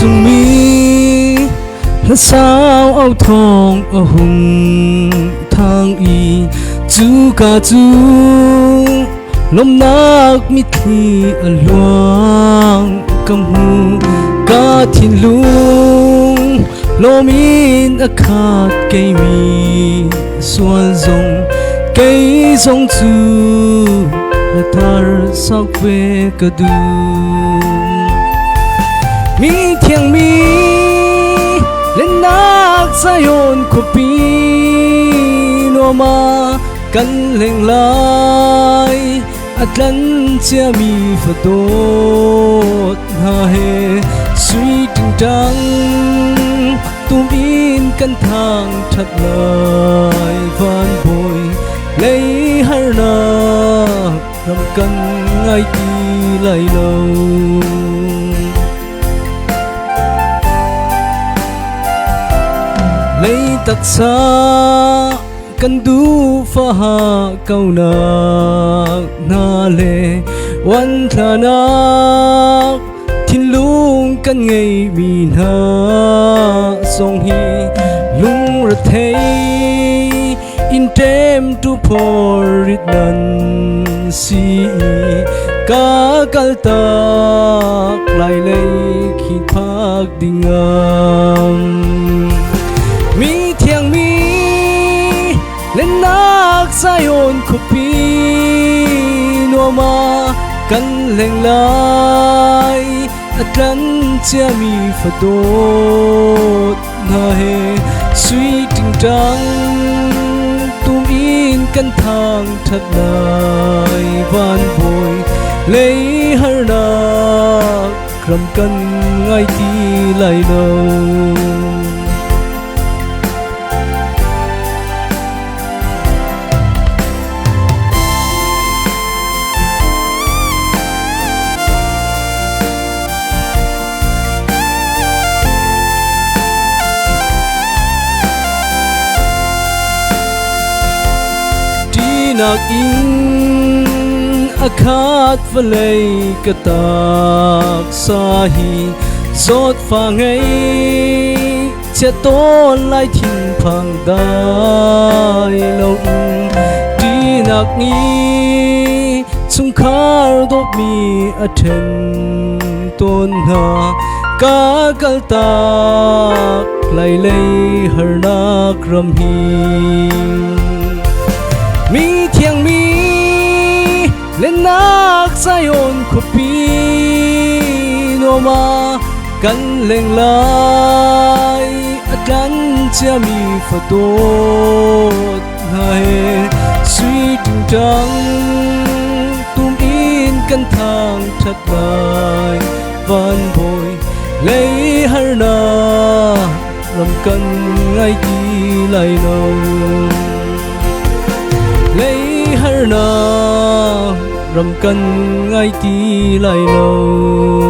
sung mi là sao áo thong ở hùng thang y chu ca chu lom nak mi thi a luang kam hu ka thin lung lom in a khat cây mi xuân rong cây rong chu là tar sắc về cả du mi thiang mi lên nak sayon kopi no ma kan leng lai atlan chia mi phadot ha he suy tình trăng tum in kan thang thật lại van bồi lấy har na ram kan ngai ti lai lâu lấy tắc xa kan du pha ha câu na le wan thla na thin lung kan ngei mi na song hi lung ra thei in tem tu porit nan si ka kal tak lai lei khi phak dingam mi thiang mi lên nak sayon kopi no ma kan leng lai atlan chia mi phadot na he suy tình trăng tum in kan thang thật lại van bồi lấy har na kram kan ngai ti lai lâu nak in akhat valei katak sahi zot fa ngei che ton lai thing phang dai lo ti nak ni chung khar do mi athen ton ha ka kal tak lai lei har nak ram hi mi thiang mi lên nak sayon kopi no ma kan leng lai atlan chia mi phadot hai suy tình trăng tum in kan thang thật lại van bồi lấy har na ram kan ngai ti lai lâu lấy har na ram kan ngai ti lai lâu